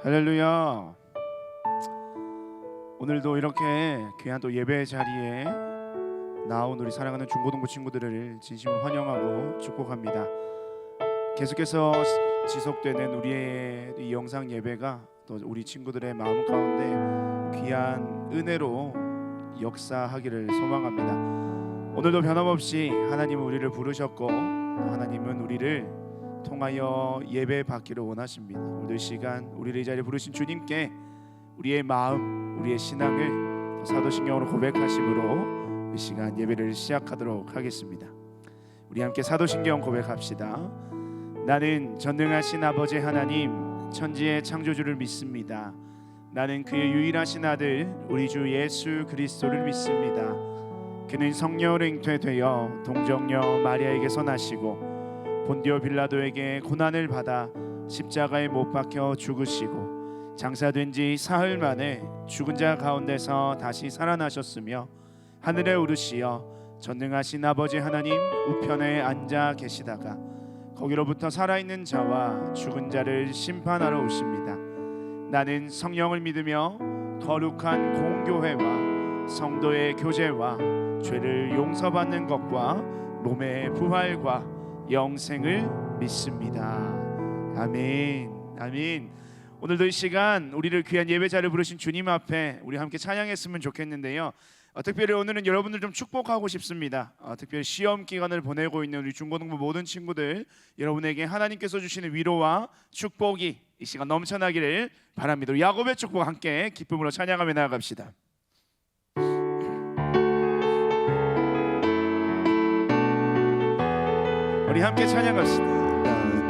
할렐루야. 오늘도 이렇게 귀한 또 예배 자리에 나온 우리 사랑하는 중고등부 친구들을 진심으로 환영하고 축복합니다. 계속해서 지속되는 우리의 이 영상 예배가 또 우리 친구들의 마음 가운데 귀한 은혜로 역사하기를 소망합니다. 오늘도 변함없이 하나님은 우리를 부르셨고 또 하나님은 우리를 통하여 예배 받기를 원하십니다. 오늘 이 시간 우리를 이 자리에 부르신 주님께 우리의 마음, 우리의 신앙을 사도신경으로 고백하심으로 이 시간 예배를 시작하도록 하겠습니다. 우리 함께 사도신경 고백합시다. 나는 전능하신 아버지 하나님, 천지의 창조주를 믿습니다. 나는 그의 유일하신 아들 우리 주 예수 그리스도를 믿습니다. 그는 성령으로 잉태되어 동정녀 마리아에게서 나시고 본디오 빌라도에게 고난을 받아 십자가에 못 박혀 죽으시고 장사된 지 사흘 만에 죽은 자 가운데서 다시 살아나셨으며 하늘에 오르시어 전능하신 아버지 하나님 우편에 앉아 계시다가 거기로부터 살아있는 자와 죽은 자를 심판하러 오십니다. 나는 성령을 믿으며 거룩한 공교회와 성도의 교제와 죄를 용서받는 것과 몸의 부활과 영생을 믿습니다. 아멘. 아멘. 오늘도 이 시간 우리를 귀한 예배자를 부르신 주님 앞에 우리 함께 찬양했으면 좋겠는데요. 특별히 오늘은 여러분들 좀 축복하고 싶습니다. 특별히 시험 기간을 보내고 있는 우리 중고등부 모든 친구들, 여러분에게 하나님께서 주시는 위로와 축복이 이 시간 넘쳐나기를 바랍니다. 우리 야곱의 축복 함께 기쁨으로 찬양하며 나아갑시다. 우리 함께 찬양합시다. 너는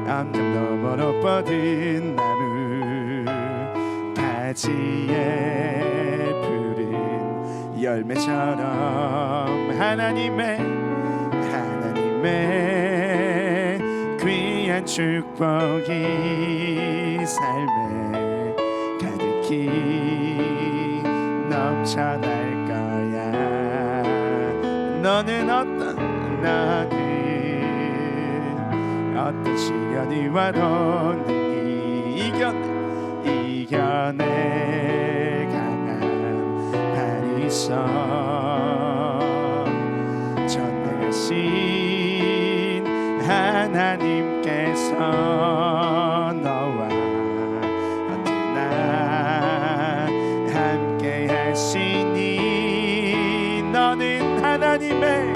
암장 너머로 뻗은 나무 가지에 푸른 열매처럼 하나님의 귀한 축복이 삶에 가득히 넘쳐날 거야. 너는 어떤 시련이 와도 이겨내 강한 발이 있어. 전능하신 하나님께서 너와 언제나 함께 하시니 너는 하나님의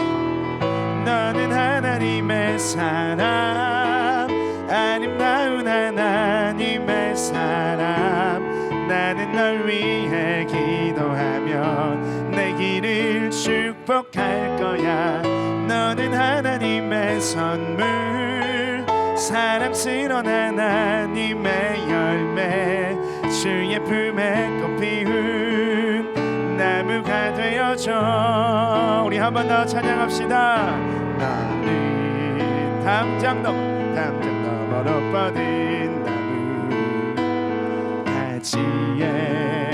사람, 아름다운 하나님의 사람. 나는 널 위해 기도하며 내 길을 축복할 거야. 너는 하나님의 선물, 사랑스러운 하나님의 열매, 주의 품에 꽃 피운 나무가 되어줘. 우리 한 번 더 찬양합시다. 나는 담장 너머로 뻗은 나무 가지에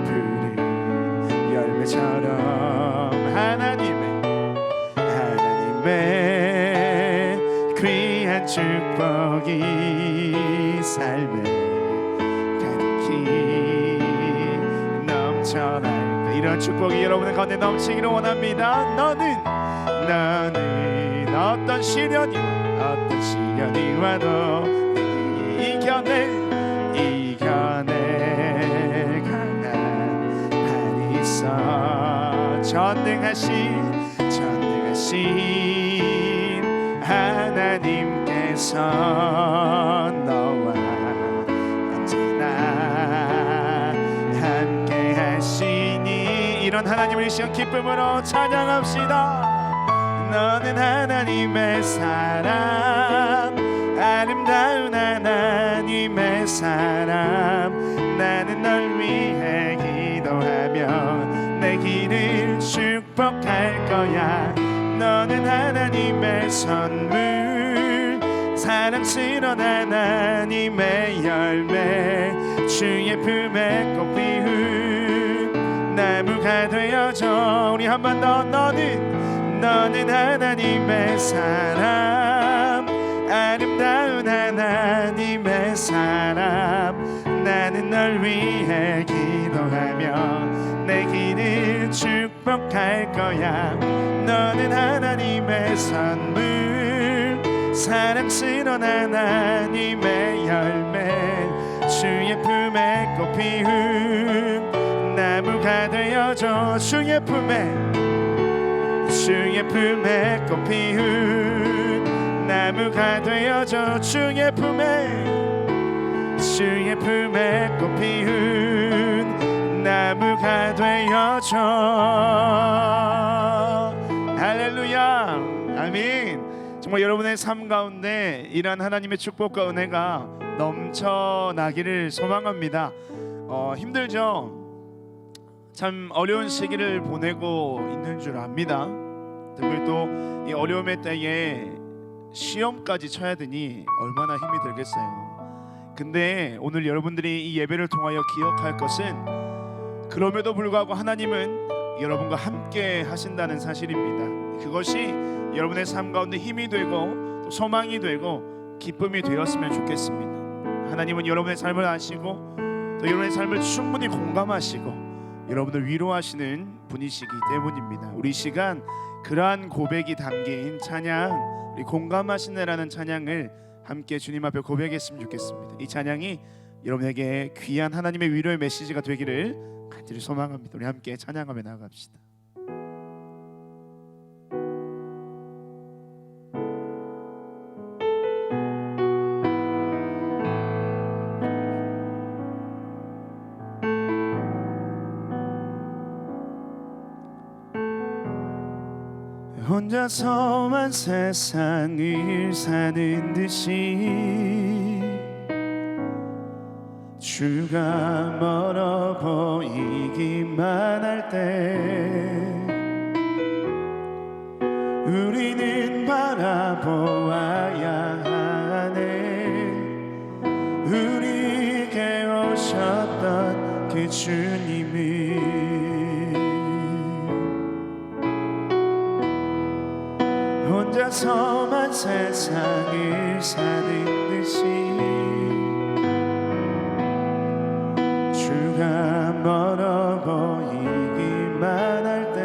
푸른 열매처럼 하나님의 귀한 축복이 삶에 가득히 넘쳐날 이런 축복이 여러분의 가운데 넘치기를 원합니다. 너는 어떤 시련이 와도 이겨내 강한 발이 있어. 전능하신 하나님께서 너와 언제나 함께 하시니 이런 하나님을 이 시간 기쁨으로 찬양합시다. 너는 하나님의 사람, 아름다운 하나님의 사람. 나는 널 위해 기도하며 내 길을 축복할 거야. 너는 하나님의 선물, 사랑스러운 하나님의 열매, 주의 품에 꽃 피운 나무가 되어줘. 우리 한 번 더. 너는 하나님의 사람, 아름다운 하나님의 사람, 나는 널 위해 기도하며 내 길을 축복할 거야. 너는 하나님의 선물, 사랑스러운 하나님의 열매, 주의 품에 꽃 피운 나무가 되어줘. 주의 품에 꽃 피운 나무가 되어줘. 주의 품에 꽃 피운 나무가 되어줘. 할렐루야, 아멘. 정말 여러분의 삶 가운데 이러한 하나님의 축복과 은혜가 넘쳐나기를 소망합니다. 힘들죠? 참 어려운 시기를 보내고 있는 줄 압니다. 특별히 또 이 어려움의 때에 시험까지 쳐야 되니 얼마나 힘이 들겠어요. 근데 오늘 여러분들이 이 예배를 통하여 기억할 것은, 그럼에도 불구하고 하나님은 여러분과 함께 하신다는 사실입니다. 그것이 여러분의 삶 가운데 힘이 되고 또 소망이 되고 기쁨이 되었으면 좋겠습니다. 하나님은 여러분의 삶을 아시고 또 여러분의 삶을 충분히 공감하시고 여러분을 위로하시는 분이시기 때문입니다. 우리 시간 그러한 고백이 담긴 찬양, 우리 공감하시네라는 찬양을 함께 주님 앞에 고백했으면 좋겠습니다. 이 찬양이 여러분에게 귀한 하나님의 위로의 메시지가 되기를 간절히 소망합니다. 우리 함께 찬양하며 나아갑시다. 혼자서만 세상을 사는 듯이 주가 멀어 보이기만 할 때 우리는 바라보아야 하네. 우리에게 오셨던 그 주님을 혼자서만 세상을 사는 듯이 주가 멀어 보이기만 할 때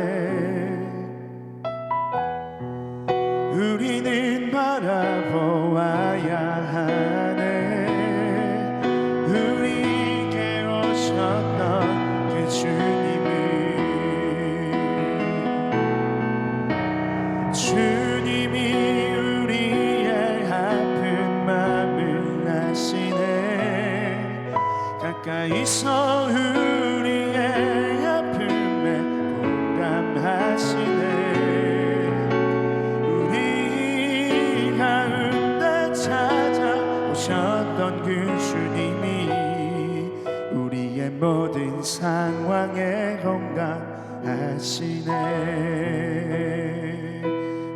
우리는 바라보아야 하네. 우리에게 오셨던 그 주님을 가까이서 우리의 아픔에 공감하시네. 우리 가운데 찾아오셨던 그 주님이 우리의 모든 상황에 공감하시네.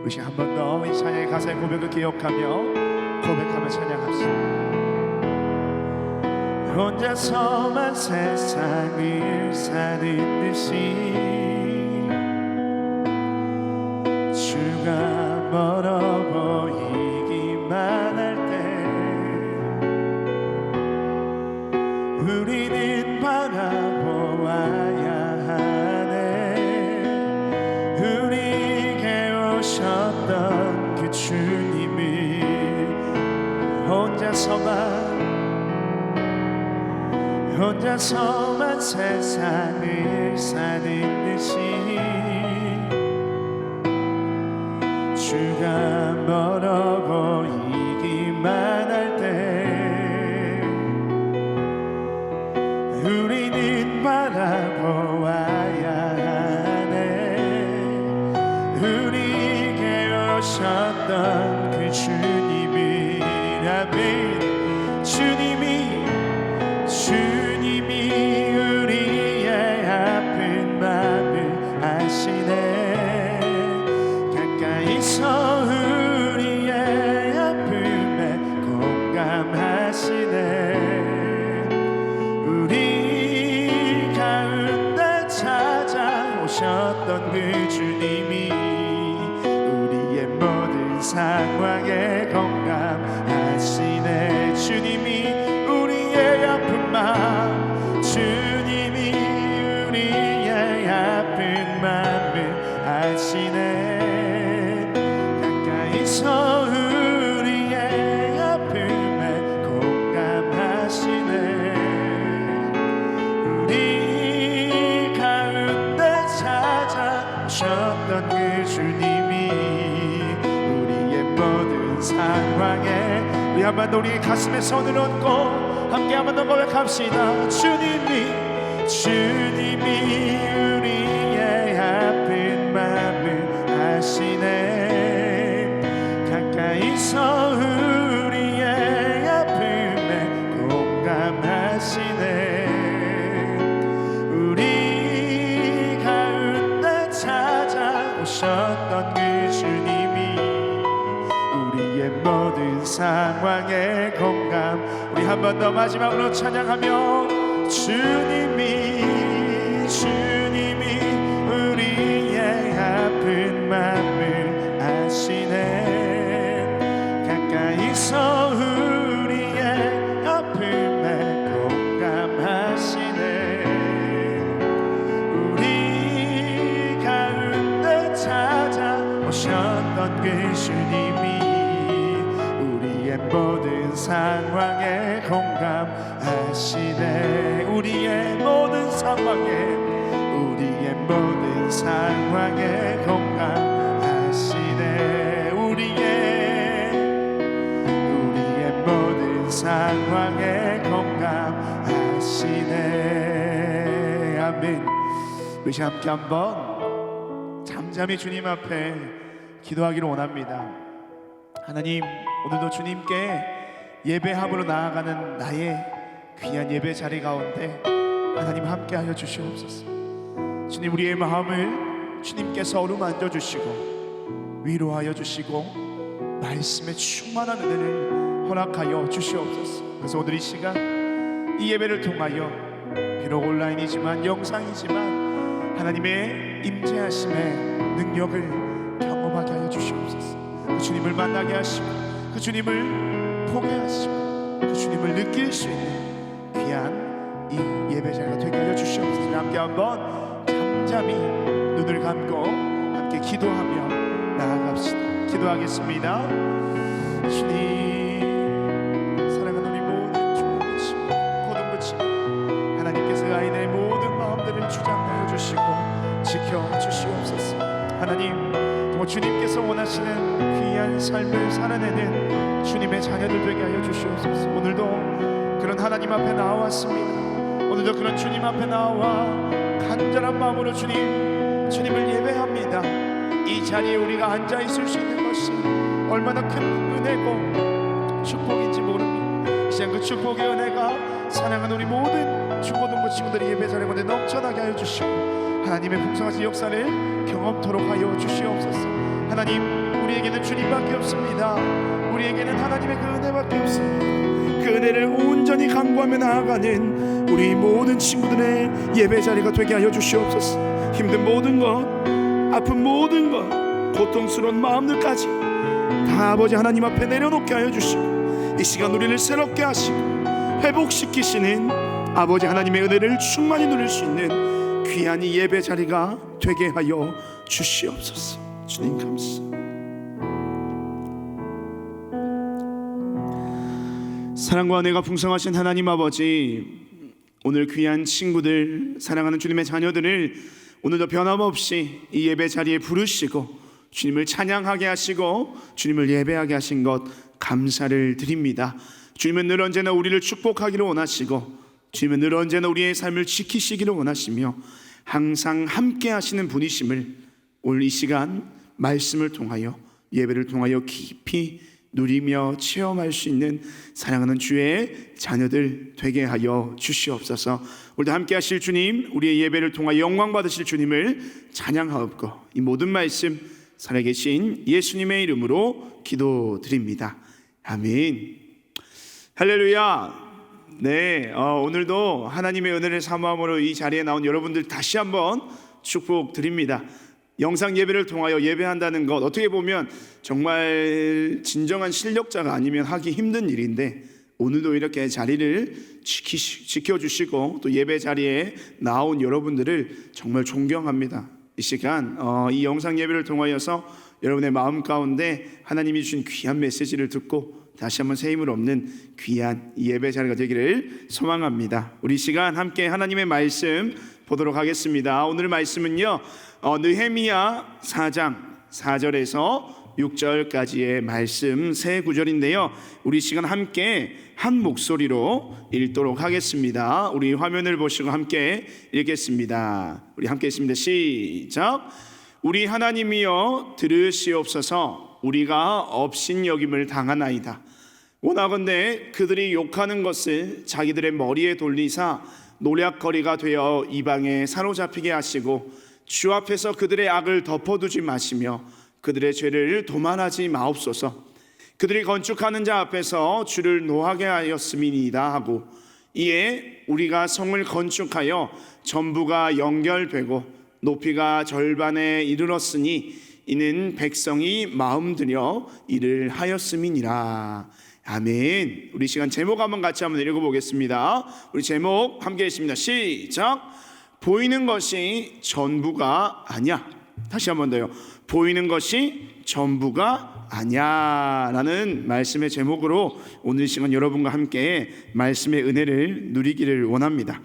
우리 한 번 더 이 찬양의 가사의 고백을 기억하며 고백하며 찬양합시다. 혼자서만 세상을 사는 듯이 주가 멀어 보이기만 할 때 우리는 바라보아야 하네. 우리에게 오셨던 그 주님을 혼자서만 세상을 사는 듯이 주가 멀어 보이기만 할 때 우리는 바라보아야 하네. 우리에게 오셨던 그 주님이라면 주님이 우리의 아픈 마음을 아시네. 가까이서 우리의 아픔에 공감하시네. 우리 가운데 찾아오셨던 그 주님이 우리의 모든 상황에 공감 할렐루야. 주님이 우리의 아픈 맘을 아시네. 가까이서 우리의 아픔에 공감하시네. 우리 가운데 찾아오셨던 그 주님이 우리의 모든 상황에, 우리 한 번 더 우리 가슴에 손을 얹고 함께 한 번 더 고백합시다. 주님이 우리의 아픈 맘을 아시네. 가까이서 우리의 아픔에 공감하시네. 우리 가운데 찾아오셨던 그 주님이 우리의 모든 상황에 공감. 우리 한 번 더 마지막으로 찬양하며 주님이 우리의 아픈 맘을 아시네. 가까이서 우리의 아픔에 공감하시네. 우리 가운데 찾아오셨던 그 주님이 우리의 모든 상황에 공감하시네. 우리의 모든 상황에 공감하시네. 우리의 모든 상황에 공감하시네. 아멘. 우리 함께 한번 잠잠히 주님 앞에 기도하기를 원합니다. 하나님, 오늘도 주님께 예배함으로 나아가는 나의 귀한 예배 자리 가운데 하나님 함께하여 주시옵소서. 주님, 우리의 마음을 주님께서 어루만져 주시고 위로하여 주시고 말씀에 충만한 은혜를 허락하여 주시옵소서. 그래서 오늘 이 시간 이 예배를 통하여 비록 온라인이지만 영상이지만 하나님의 임재하심의 능력을 경험하게 하여 주시옵소서. 그 주님을 만나게 하시고 그 주님을 보게 하시고 그 주님을 느낄 수 있는 귀한 이 예배 자리가 되게 하여 주시옵소서. 함께 한번 잠잠히 눈을 감고 함께 기도하며 나아갑시다. 기도하겠습니다. 주님, 사랑하는 우리 모든 중고등 친구, 고등부 친구, 하나님께서 아이들의 모든 마음들을 주장하여 주시고 지켜주시옵소서. 하나님, 또 주님께서 원하시는 귀한 삶을 살아내는 주님의 자녀들 되게 하여 주시옵소서. 오늘도 그런 하나님 앞에 나왔습니다. 오늘도 그런 주님 앞에 나와 간절한 마음으로 주님을 예배합니다. 이 자리에 우리가 앉아 있을 수 있는 것이 얼마나 큰 은혜고 축복인지 모릅니다. 시간 그 축복의 은혜가 사랑하는 우리 모든 중고등부 친구들의 예배 자리에 넘쳐나게 하여 주시고 하나님의 풍성하신 역사를 경험토록 하여 주시옵소서. 하나님, 우리에게는 주님밖에 없습니다. 우리에게는 하나님의 그 은혜밖에 없습니다. 그 은혜를 온전히 간구하며 나아가는 우리 모든 친구들의 예배 자리가 되게 하여 주시옵소서. 힘든 모든 것, 아픈 모든 것, 고통스러운 마음들까지 다 아버지 하나님 앞에 내려놓게 하여 주시고 이 시간 우리를 새롭게 하시고 회복시키시는 아버지 하나님의 은혜를 충만히 누릴 수 있는 귀한 이 예배 자리가 되게 하여 주시옵소서. 주님 감사합니다. 사랑과 은혜가 풍성하신 하나님 아버지, 오늘 귀한 친구들, 사랑하는 주님의 자녀들을 오늘도 변함없이 이 예배 자리에 부르시고 주님을 찬양하게 하시고 주님을 예배하게 하신 것 감사를 드립니다. 주님은 늘 언제나 우리를 축복하기를 원하시고 주님은 늘 언제나 우리의 삶을 지키시기를 원하시며 항상 함께 하시는 분이심을 오늘 이 시간 말씀을 통하여 예배를 통하여 깊이 누리며 체험할 수 있는 사랑하는 주의 자녀들 되게 하여 주시옵소서. 오늘도 함께 하실 주님, 우리의 예배를 통하여 영광 받으실 주님을 찬양하옵고 이 모든 말씀 살아계신 예수님의 이름으로 기도드립니다. 아멘. 할렐루야. 네, 오늘도 하나님의 은혜를 사모함으로 이 자리에 나온 여러분들 다시 한번 축복드립니다. 영상 예배를 통하여 예배한다는 것, 어떻게 보면 정말 진정한 실력자가 아니면 하기 힘든 일인데 오늘도 이렇게 자리를 지켜주시고 또 예배 자리에 나온 여러분들을 정말 존경합니다. 이 시간 이 영상 예배를 통하여서 여러분의 마음 가운데 하나님이 주신 귀한 메시지를 듣고 다시 한번 새 힘을 얻는 귀한 예배 자리가 되기를 소망합니다. 우리 시간 함께 하나님의 말씀 보도록 하겠습니다. 오늘 말씀은요, 느헤미야 4장 4절에서 6절까지의 말씀 세 구절인데요, 우리 시간 함께 한 목소리로 읽도록 하겠습니다. 우리 화면을 보시고 함께 읽겠습니다. 우리 함께 읽습니다. 시작. 우리 하나님이여 들으시옵소서. 우리가 업신여김을 당하나이다. 원하건대 그들이 욕하는 것을 자기들의 머리에 돌리사 노략거리가 되어 이방에 사로잡히게 하시고 주 앞에서 그들의 악을 덮어두지 마시며 그들의 죄를 도말하지 마옵소서. 그들이 건축하는 자 앞에서 주를 노하게 하였음이니이다 하고, 이에 우리가 성을 건축하여 전부가 연결되고 높이가 절반에 이르렀으니 이는 백성이 마음 들여 일을 하였음이니라. 아멘. 우리 시간 제목 한번 같이 한번 읽어보겠습니다. 우리 제목 함께 읽습니다. 시작. 보이는 것이 전부가 아니야. 다시 한번 더요. 보이는 것이 전부가 아니야 라는 말씀의 제목으로 오늘 시간 여러분과 함께 말씀의 은혜를 누리기를 원합니다.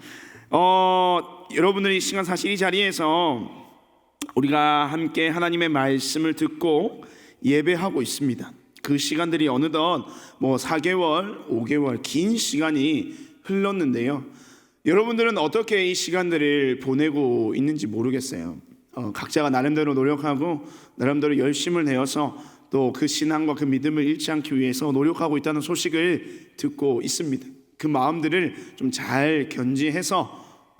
여러분들이 이 시간 사실 이 자리에서 우리가 함께 하나님의 말씀을 듣고 예배하고 있습니다. 그 시간들이 어느덧 4개월, 5개월 긴 시간이 흘렀는데요, 여러분들은 어떻게 이 시간들을 보내고 있는지 모르겠어요. 각자가 나름대로 노력하고 나름대로 열심을 내어서 또 그 신앙과 그 믿음을 잃지 않기 위해서 노력하고 있다는 소식을 듣고 있습니다. 그 마음들을 좀 잘 견지해서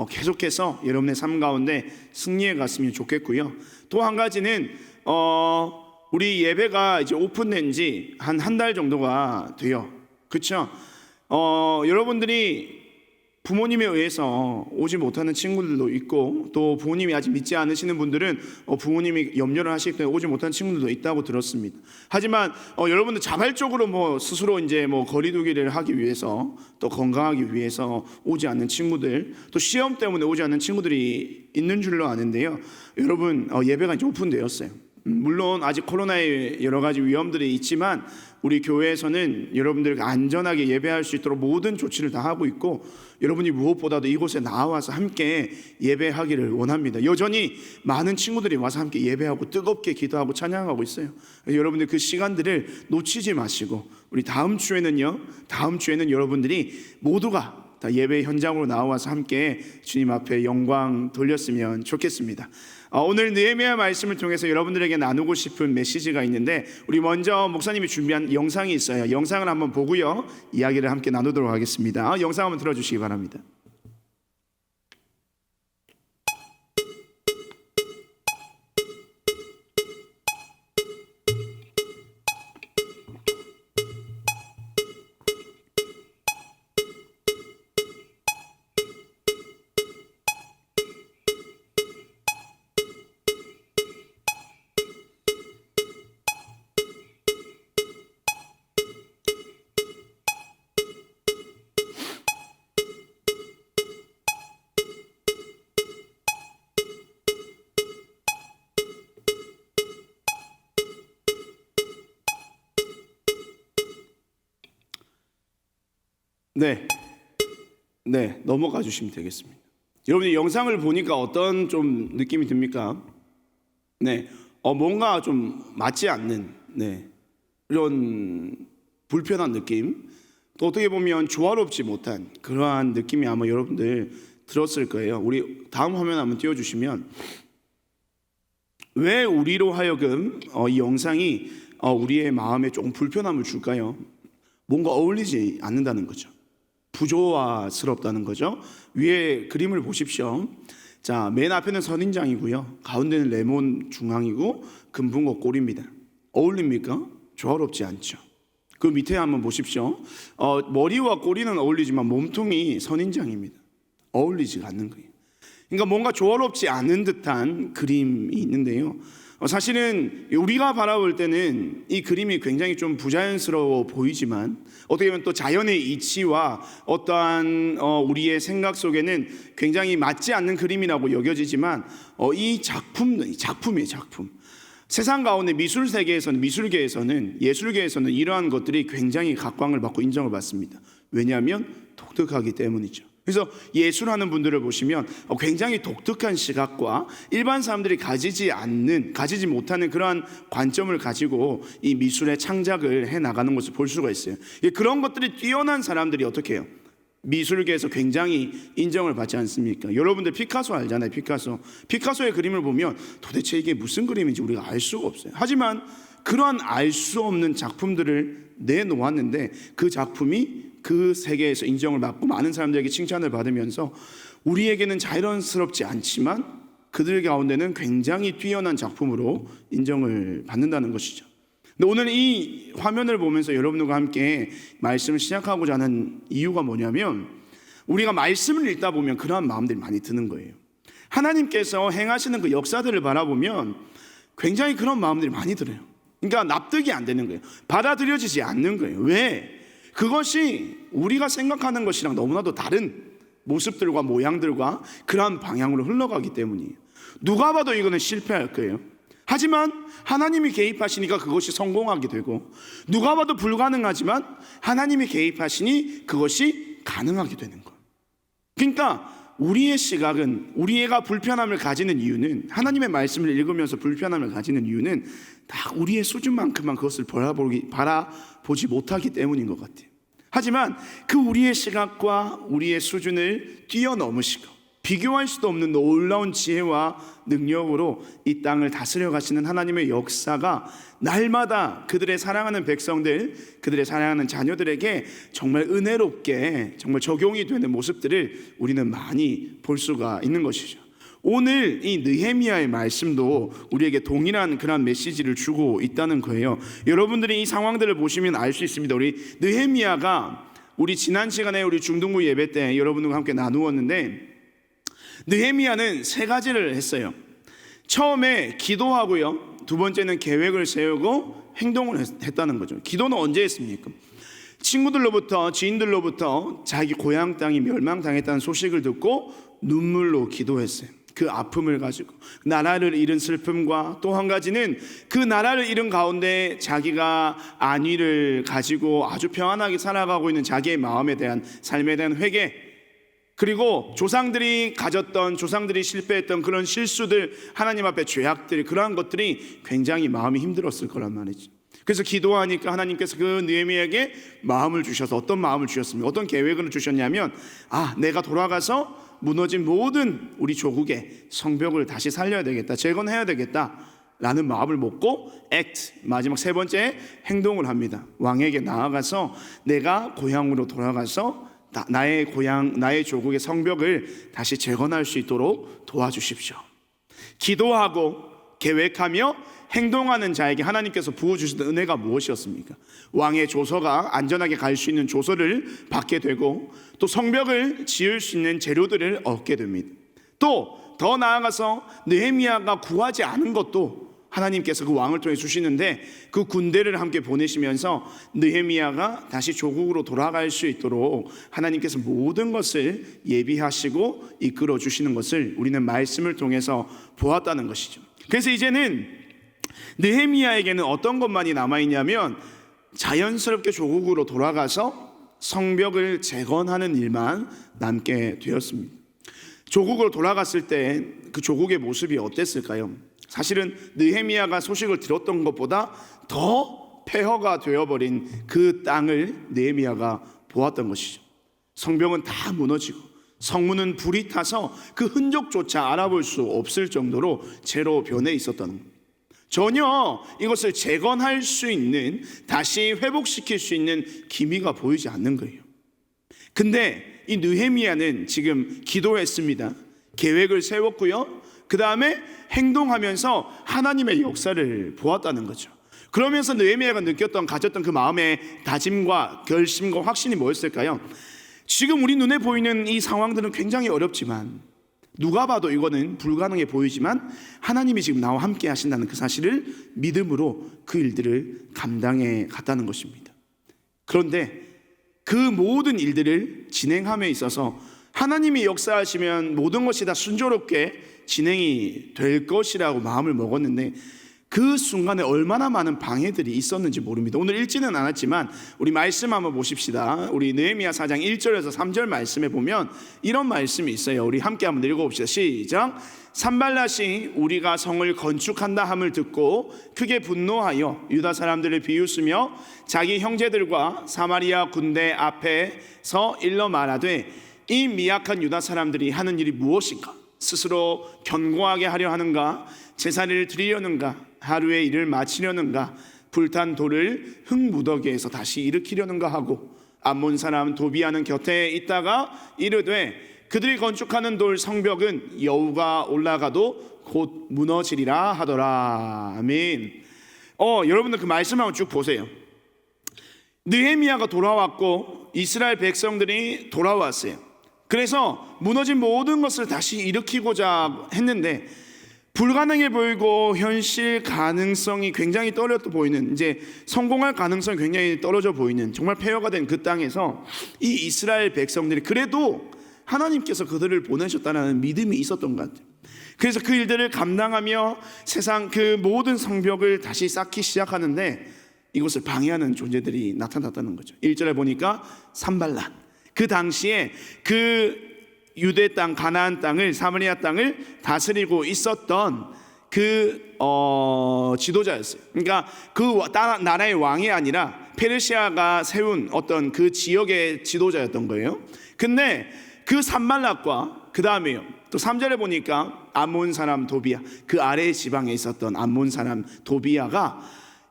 계속해서 여러분의 삶 가운데 승리해 갔으면 좋겠고요. 또 한 가지는 우리 예배가 이제 오픈된 지 한 달 정도가 돼요. 그렇죠? 여러분들이 부모님에 의해서 오지 못하는 친구들도 있고, 또 부모님이 아직 믿지 않으시는 분들은 부모님이 염려를 하시기 때문에 오지 못하는 친구들도 있다고 들었습니다. 하지만 여러분들 자발적으로 스스로 이제 거리두기를 하기 위해서, 또 건강하기 위해서 오지 않는 친구들, 또 시험 때문에 오지 않는 친구들이 있는 줄로 아는데요, 여러분 예배가 이제 오픈되었어요. 물론 아직 코로나의 여러 가지 위험들이 있지만 우리 교회에서는 여러분들 안전하게 예배할 수 있도록 모든 조치를 다 하고 있고, 여러분이 무엇보다도 이곳에 나와서 함께 예배하기를 원합니다. 여전히 많은 친구들이 와서 함께 예배하고 뜨겁게 기도하고 찬양하고 있어요. 여러분들 그 시간들을 놓치지 마시고, 우리 다음 주에는 여러분들이 모두가 다 예배 현장으로 나와서 함께 주님 앞에 영광 돌렸으면 좋겠습니다. 오늘 느헤미야 말씀을 통해서 여러분들에게 나누고 싶은 메시지가 있는데, 우리 먼저 목사님이 준비한 영상이 있어요. 영상을 한번 보고요, 이야기를 함께 나누도록 하겠습니다. 영상 한번 들어주시기 바랍니다. 네, 넘어가 주시면 되겠습니다. 여러분이 영상을 보니까 어떤 좀 느낌이 듭니까? 뭔가 좀 맞지 않는 이런 불편한 느낌, 또 어떻게 보면 조화롭지 못한 그러한 느낌이 아마 여러분들 들었을 거예요. 우리 다음 화면 한번 띄워주시면, 왜 우리로 하여금 이 영상이 우리의 마음에 조금 불편함을 줄까요? 뭔가 어울리지 않는다는 거죠. 부조화스럽다는 거죠. 위에 그림을 보십시오. 자, 맨 앞에는 선인장이고요, 가운데는 레몬 중앙이고 금붕어 꼴입니다. 어울립니까? 조화롭지 않죠. 그 밑에 한번 보십시오. 머리와 꼬리는 어울리지만 몸통이 선인장입니다. 어울리지 않는 거예요. 그러니까 뭔가 조화롭지 않은 듯한 그림이 있는데요, 사실은 우리가 바라볼 때는 이 그림이 굉장히 좀 부자연스러워 보이지만 어떻게 보면 또 자연의 이치와 어떠한 우리의 생각 속에는 굉장히 맞지 않는 그림이라고 여겨지지만 이 작품이에요, 작품. 세상 가운데 미술 세계에서는, 미술계에서는, 예술계에서는 이러한 것들이 굉장히 각광을 받고 인정을 받습니다. 왜냐하면 독특하기 때문이죠. 그래서 예술하는 분들을 보시면 굉장히 독특한 시각과 일반 사람들이 가지지 못하는 그러한 관점을 가지고 이 미술의 창작을 해 나가는 것을 볼 수가 있어요. 그런 것들이 뛰어난 사람들이 어떻게 해요? 미술계에서 굉장히 인정을 받지 않습니까? 여러분들 피카소 알잖아요. 피카소의 그림을 보면 도대체 이게 무슨 그림인지 우리가 알 수가 없어요. 하지만 그러한 알 수 없는 작품들을 내놓았는데 그 작품이 그 세계에서 인정을 받고 많은 사람들에게 칭찬을 받으면서 우리에게는 자연스럽지 않지만 그들 가운데는 굉장히 뛰어난 작품으로 인정을 받는다는 것이죠. 근데 오늘 이 화면을 보면서 여러분들과 함께 말씀을 시작하고자 하는 이유가 뭐냐면 우리가 말씀을 읽다 보면 그러한 마음들이 많이 드는 거예요. 하나님께서 행하시는 그 역사들을 바라보면 굉장히 그런 마음들이 많이 들어요. 그러니까 납득이 안 되는 거예요. 받아들여지지 않는 거예요. 왜? 그것이 우리가 생각하는 것이랑 너무나도 다른 모습들과 모양들과 그러한 방향으로 흘러가기 때문이에요. 누가 봐도 이거는 실패할 거예요. 하지만 하나님이 개입하시니까 그것이 성공하게 되고, 누가 봐도 불가능하지만 하나님이 개입하시니 그것이 가능하게 되는 거예요. 그러니까 우리의 시각은, 우리가 불편함을 가지는 이유는, 하나님의 말씀을 읽으면서 불편함을 가지는 이유는 다 우리의 수준만큼만 그것을 바라보지 못하기 때문인 것 같아요. 하지만 그 우리의 시각과 우리의 수준을 뛰어넘으시고 비교할 수도 없는 놀라운 지혜와 능력으로 이 땅을 다스려 가시는 하나님의 역사가 날마다 그들의 사랑하는 백성들, 그들의 사랑하는 자녀들에게 정말 은혜롭게 정말 적용이 되는 모습들을 우리는 많이 볼 수가 있는 것이죠. 오늘 이 느헤미야의 말씀도 우리에게 동일한 그런 메시지를 주고 있다는 거예요. 여러분들이 이 상황들을 보시면 알 수 있습니다. 우리 느헤미야가 우리 지난 시간에 우리 중등부 예배 때 여러분들과 함께 나누었는데, 느헤미야는 세 가지를 했어요. 처음에 기도하고요, 두 번째는 계획을 세우고 행동을 했다는 거죠. 기도는 언제 했습니까? 친구들로부터, 지인들로부터 자기 고향 땅이 멸망당했다는 소식을 듣고 눈물로 기도했어요. 그 아픔을 가지고 나라를 잃은 슬픔과 또 한 가지는 그 나라를 잃은 가운데 자기가 안위를 가지고 아주 평안하게 살아가고 있는 자기의 마음에 대한, 삶에 대한 회개, 그리고 조상들이 실패했던 그런 실수들, 하나님 앞에 죄악들, 그러한 것들이 굉장히 마음이 힘들었을 거란 말이죠. 그래서 기도하니까 하나님께서 그 느헤미야에게 마음을 주셔서, 어떤 마음을 주셨습니까? 어떤 계획을 주셨냐면, 내가 돌아가서 무너진 모든 우리 조국의 성벽을 다시 살려야 되겠다, 재건해야 되겠다 라는 마음을 먹고 마지막 세 번째 행동을 합니다. 왕에게 나아가서 내가 고향으로 돌아가서 나의 고향, 나의 조국의 성벽을 다시 재건할 수 있도록 도와주십시오. 기도하고 계획하며 행동하는 자에게 하나님께서 부어주시던 은혜가 무엇이었습니까? 왕의 조서가 안전하게 갈 수 있는 조서를 받게 되고, 또 성벽을 지을 수 있는 재료들을 얻게 됩니다. 또 더 나아가서 느헤미야가 구하지 않은 것도 하나님께서 그 왕을 통해 주시는데, 그 군대를 함께 보내시면서 느헤미야가 다시 조국으로 돌아갈 수 있도록 하나님께서 모든 것을 예비하시고 이끌어 주시는 것을 우리는 말씀을 통해서 보았다는 것이죠. 그래서 이제는 느헤미야에게는 어떤 것만이 남아있냐면, 자연스럽게 조국으로 돌아가서 성벽을 재건하는 일만 남게 되었습니다. 조국으로 돌아갔을 때 그 조국의 모습이 어땠을까요? 사실은 느헤미야가 소식을 들었던 것보다 더 폐허가 되어버린 그 땅을 느헤미야가 보았던 것이죠. 성벽은 다 무너지고 성문은 불이 타서 그 흔적조차 알아볼 수 없을 정도로 재로 변해 있었던 겁니다. 전혀 이것을 재건할 수 있는, 다시 회복시킬 수 있는 기미가 보이지 않는 거예요. 근데 이 느헤미야는 지금 기도했습니다. 계획을 세웠고요, 그 다음에 행동하면서 하나님의 역사를 보았다는 거죠. 그러면서 느헤미야가 가졌던 그 마음의 다짐과 결심과 확신이 뭐였을까요? 지금 우리 눈에 보이는 이 상황들은 굉장히 어렵지만 누가 봐도 이거는 불가능해 보이지만 하나님이 지금 나와 함께 하신다는 그 사실을 믿음으로 그 일들을 감당해 갔다는 것입니다. 그런데 그 모든 일들을 진행함에 있어서 하나님이 역사하시면 모든 것이 다 순조롭게 진행이 될 것이라고 마음을 먹었는데 그 순간에 얼마나 많은 방해들이 있었는지 모릅니다. 오늘 읽지는 않았지만 우리 말씀 한번 보십시다. 우리 느헤미야 4장 1절에서 3절 말씀에 보면 이런 말씀이 있어요. 우리 함께 한번 읽어봅시다. 시작. 산발랏이 우리가 성을 건축한다 함을 듣고 크게 분노하여 유다 사람들을 비웃으며 자기 형제들과 사마리아 군대 앞에서 일러 말하되 이 미약한 유다 사람들이 하는 일이 무엇인가? 스스로 견고하게 하려 하는가? 제사를 드리려는가? 하루의 일을 마치려는가? 불탄 돌을 흙무더기에서 다시 일으키려는가 하고 암몬 사람 도비아는 곁에 있다가 이르되 그들이 건축하는 돌 성벽은 여우가 올라가도 곧 무너지리라 하더라. 아멘. 여러분들 그 말씀 한번 쭉 보세요. 느헤미야가 돌아왔고 이스라엘 백성들이 돌아왔어요. 그래서 무너진 모든 것을 다시 일으키고자 했는데 불가능해 보이고 현실 가능성이 굉장히 떨어져 보이는, 이제 성공할 가능성이 굉장히 떨어져 보이는 정말 폐허가 된 그 땅에서 이 이스라엘 백성들이 그래도 하나님께서 그들을 보내셨다는 믿음이 있었던 것 같아요. 그래서 그 일들을 감당하며 세상 그 모든 성벽을 다시 쌓기 시작하는데 이것을 방해하는 존재들이 나타났다는 거죠. 1절에 보니까 산발랏, 그 당시에 그 유대 땅 가나안 땅을, 사마리아 땅을 다스리고 있었던 그 지도자였어요. 그러니까 그 나라의 왕이 아니라 페르시아가 세운 어떤 그 지역의 지도자였던 거예요. 근데 그 산발랏과 그 다음에요 또 3절에 보니까 암몬 사람 도비아, 그 아래 지방에 있었던 암몬 사람 도비아가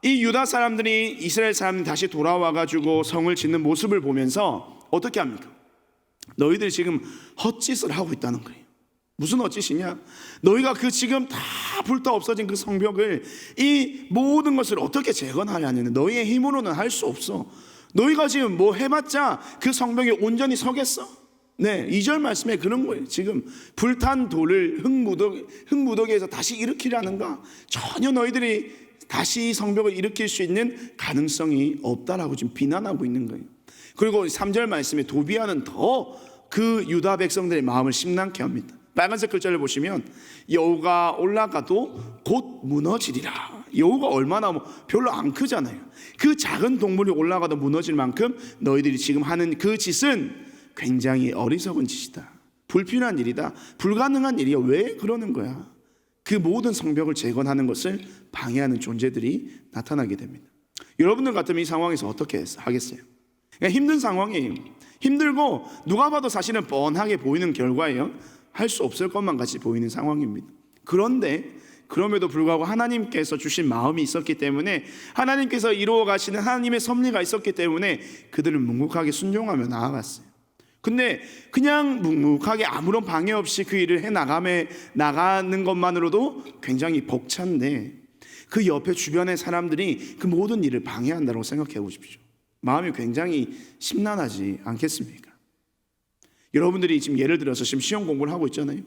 이 유다 사람들이 이스라엘 사람들이 다시 돌아와가지고 성을 짓는 모습을 보면서 어떻게 합니까? 너희들이 지금 헛짓을 하고 있다는 거예요. 무슨 헛짓이냐? 너희가 그 지금 다 불타 없어진 그 성벽을, 이 모든 것을 어떻게 재건하냐는 너희의 힘으로는 할 수 없어. 너희가 지금 뭐 해봤자 그 성벽이 온전히 서겠어? 네, 2절 말씀에 그런 거예요. 지금 불탄 돌을 흙무더기에서 다시 일으키려는가? 전혀 너희들이 다시 성벽을 일으킬 수 있는 가능성이 없다라고 지금 비난하고 있는 거예요. 그리고 3절 말씀에 도비아는 더 그 유다 백성들의 마음을 심란케 합니다. 빨간색 글자를 보시면 여우가 올라가도 곧 무너지리라. 여우가 얼마나 별로 안 크잖아요. 그 작은 동물이 올라가도 무너질 만큼 너희들이 지금 하는 그 짓은 굉장히 어리석은 짓이다. 불필요한 일이다. 불가능한 일이야. 왜 그러는 거야? 그 모든 성벽을 재건하는 것을 방해하는 존재들이 나타나게 됩니다. 여러분들 같으면 이 상황에서 어떻게 하겠어요? 그러니까 힘든 상황이에요. 힘들고 누가 봐도 사실은 뻔하게 보이는 결과예요. 할 수 없을 것만 같이 보이는 상황입니다. 그런데 그럼에도 불구하고 하나님께서 주신 마음이 있었기 때문에, 하나님께서 이루어 가시는 하나님의 섭리가 있었기 때문에 그들은 묵묵하게 순종하며 나아갔어요. 근데 그냥 묵묵하게 아무런 방해 없이 그 일을 나가는 것만으로도 굉장히 벅찬데 그 옆에 주변의 사람들이 그 모든 일을 방해한다고 생각해 보십시오. 마음이 굉장히 심란하지 않겠습니까? 여러분들이 지금 예를 들어서 지금 시험 공부를 하고 있잖아요.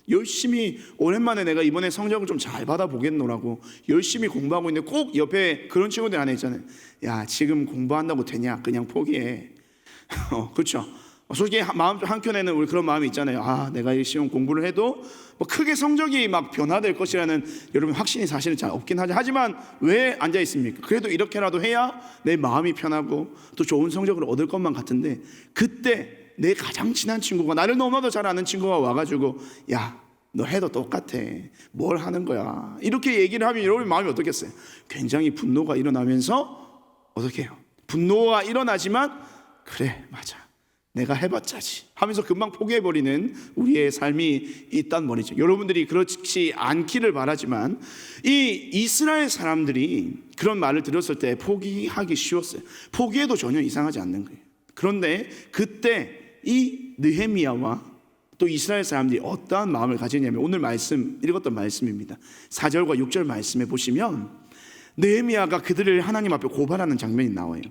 열심히 오랜만에 내가 이번에 성적을 좀 잘 받아보겠노라고 열심히 공부하고 있는데 꼭 옆에 그런 친구들 하나 있잖아요. 야, 지금 공부한다고 되냐? 그냥 포기해. 그렇죠? 솔직히 마음 한켠에는 우리 그런 마음이 있잖아요. 아, 내가 이 시험 공부를 해도 뭐 크게 성적이 막 변화될 것이라는 여러분 확신이 사실은 잘 없긴 하죠. 하지만 왜 앉아 있습니까? 그래도 이렇게라도 해야 내 마음이 편하고 또 좋은 성적을 얻을 것만 같은데, 그때 내 가장 친한 친구가, 나를 너무나도 잘 아는 친구가 와가지고 야, 너 해도 똑같아. 뭘 하는 거야? 이렇게 얘기를 하면 여러분 마음이 어떻겠어요? 굉장히 분노가 일어나면서 어떻게 해요? 분노가 일어나지만 그래, 맞아, 내가 해봤자지 하면서 금방 포기해버리는 우리의 삶이 있단 말이죠. 여러분들이 그렇지 않기를 바라지만 이 이스라엘 사람들이 그런 말을 들었을 때 포기하기 쉬웠어요. 포기해도 전혀 이상하지 않는 거예요. 그런데 그때 이 느헤미야와 또 이스라엘 사람들이 어떠한 마음을 가지냐면 오늘 말씀 읽었던 말씀입니다. 4절과 6절 말씀에 보시면 느헤미야가 그들을 하나님 앞에 고발하는 장면이 나와요.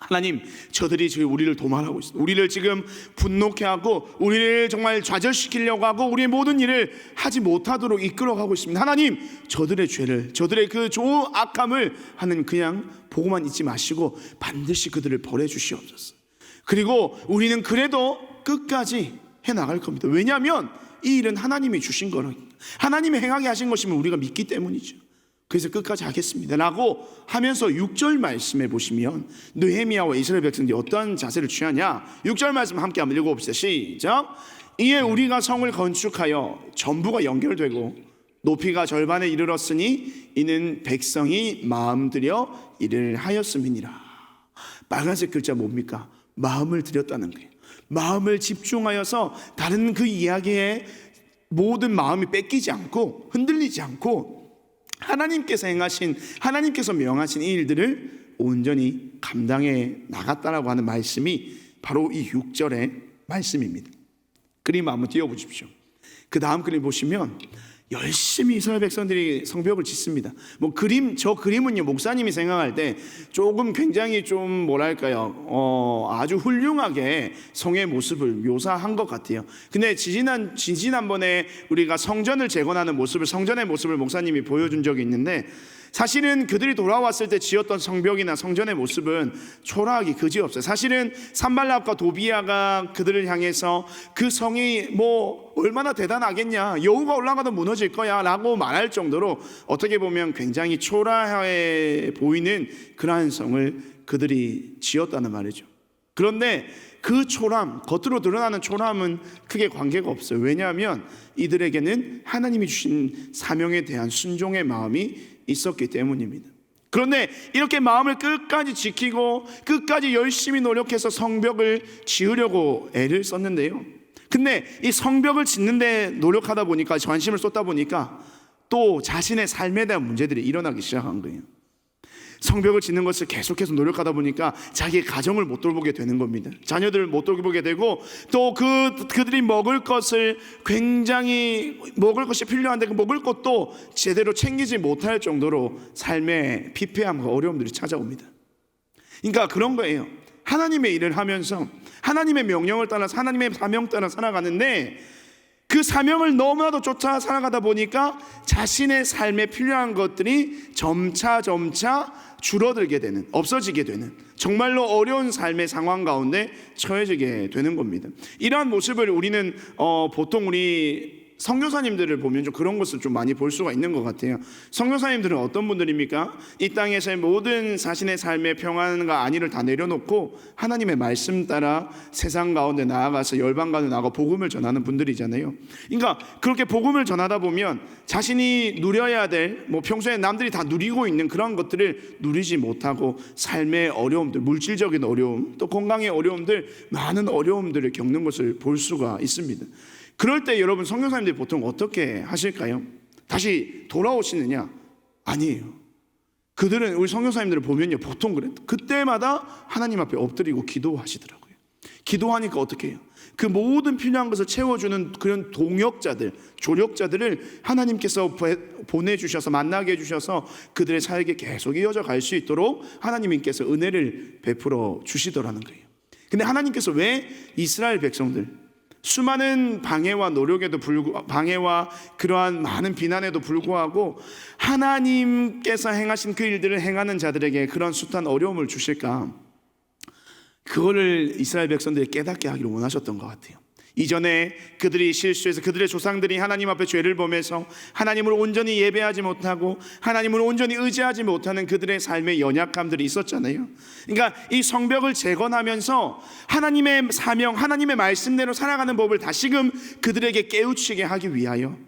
하나님, 저들이 지금 우리를 도말하고 있습니다. 우리를 지금 분노케 하고 우리를 정말 좌절시키려고 하고 우리의 모든 일을 하지 못하도록 이끌어가고 있습니다. 하나님, 저들의 죄를, 저들의 그 악함을 하는 그냥 보고만 있지 마시고 반드시 그들을 벌해 주시옵소서. 그리고 우리는 그래도 끝까지 해나갈 겁니다. 왜냐하면 이 일은 하나님이 주신 거라, 하나님이 행하게 하신 것이면 우리가 믿기 때문이죠. 그래서 끝까지 하겠습니다 라고 하면서 6절 말씀에 보시면 느헤미야와 이스라엘 백성들이 어떠한 자세를 취하냐, 6절 말씀 함께 한번 읽어봅시다. 시작. 이에 우리가 성을 건축하여 전부가 연결되고 높이가 절반에 이르렀으니 이는 백성이 마음 들여 일을 하였음이니라. 빨간색 글자 뭡니까? 마음을 들였다는 거예요. 마음을 집중하여서 다른 그 이야기에 모든 마음이 뺏기지 않고 흔들리지 않고 하나님께서 행하신, 하나님께서 명하신 이 일들을 온전히 감당해 나갔다라고 하는 말씀이 바로 이 6절의 말씀입니다. 그림 한번 띄워보십시오. 그 다음 그림 보시면 열심히 이스라엘 백성들이 성벽을 짓습니다. 저 그림은요, 목사님이 생각할 때 조금 굉장히 좀 뭐랄까요, 아주 훌륭하게 성의 모습을 묘사한 것 같아요. 근데 지지난번에 우리가 성전을 재건하는 모습을, 성전의 모습을 목사님이 보여준 적이 있는데, 사실은 그들이 돌아왔을 때 지었던 성벽이나 성전의 모습은 초라하기 그지없어요. 사실은 산발락과 도비아가 그들을 향해서 그 성이 얼마나 대단하겠냐, 여호가 올라가도 무너질 거야 라고 말할 정도로 어떻게 보면 굉장히 초라해 보이는 그러한 성을 그들이 지었다는 말이죠. 그런데 그 초라함, 겉으로 드러나는 초라함은 크게 관계가 없어요. 왜냐하면 이들에게는 하나님이 주신 사명에 대한 순종의 마음이 있었기 때문입니다. 그런데 이렇게 마음을 끝까지 지키고 끝까지 열심히 노력해서 성벽을 지으려고 애를 썼는데요, 근데 이 성벽을 짓는데 노력하다 보니까, 관심을 쏟다 보니까 또 자신의 삶에 대한 문제들이 일어나기 시작한 거예요. 성벽을 짓는 것을 계속해서 노력하다 보니까 자기의 가정을 못 돌보게 되는 겁니다. 자녀들을 못 돌보게 되고, 또 그들이 먹을 것을, 굉장히 먹을 것이 필요한데 그 먹을 것도 제대로 챙기지 못할 정도로 삶의 피폐함과 어려움들이 찾아옵니다. 그러니까 그런 거예요. 하나님의 일을 하면서 하나님의 명령을 따라서 하나님의 사명 따라 살아가는데, 그 사명을 너무나도 쫓아 살아가다 보니까 자신의 삶에 필요한 것들이 점차 줄어들게 되는, 없어지게 되는 정말로 어려운 삶의 상황 가운데 처해지게 되는 겁니다. 이러한 모습을 우리는 보통 우리 선교사님들을 보면 좀 그런 것을 좀 많이 볼 수가 있는 것 같아요. 선교사님들은 어떤 분들입니까? 이 땅에서의 모든 자신의 삶의 평안과 안위를 다 내려놓고 하나님의 말씀 따라 세상 가운데 나아가서 열방 가운데 나아가 복음을 전하는 분들이잖아요. 그러니까 그렇게 복음을 전하다 보면 자신이 누려야 될, 평소에 남들이 다 누리고 있는 그런 것들을 누리지 못하고 삶의 어려움들, 물질적인 어려움, 또 건강의 어려움들, 많은 어려움들을 겪는 것을 볼 수가 있습니다. 그럴 때 여러분, 선교사님들이 보통 어떻게 하실까요? 다시 돌아오시느냐? 아니에요. 그들은, 우리 선교사님들을 보면요, 보통 그래요. 그때마다 하나님 앞에 엎드리고 기도하시더라고요. 기도하니까 어떻게 해요? 그 모든 필요한 것을 채워주는 그런 동역자들, 조력자들을 하나님께서 보내주셔서, 만나게 해주셔서 그들의 사역에 계속 이어져 갈 수 있도록 하나님께서 은혜를 베풀어 주시더라는 거예요. 근데 하나님께서 왜 이스라엘 백성들, 수많은 방해와 노력에도 불구하고, 방해와 그러한 많은 비난에도 불구하고 하나님께서 행하신 그 일들을 행하는 자들에게 그런 숱한 어려움을 주실까? 그거를 이스라엘 백성들이 깨닫게 하기를 원하셨던 것 같아요. 이전에 그들이 실수해서 그들의 조상들이 하나님 앞에 죄를 범해서 하나님을 온전히 예배하지 못하고 하나님을 온전히 의지하지 못하는 그들의 삶의 연약함들이 있었잖아요. 그러니까 이 성벽을 재건하면서 하나님의 사명, 하나님의 말씀대로 살아가는 법을 다시금 그들에게 깨우치게 하기 위하여,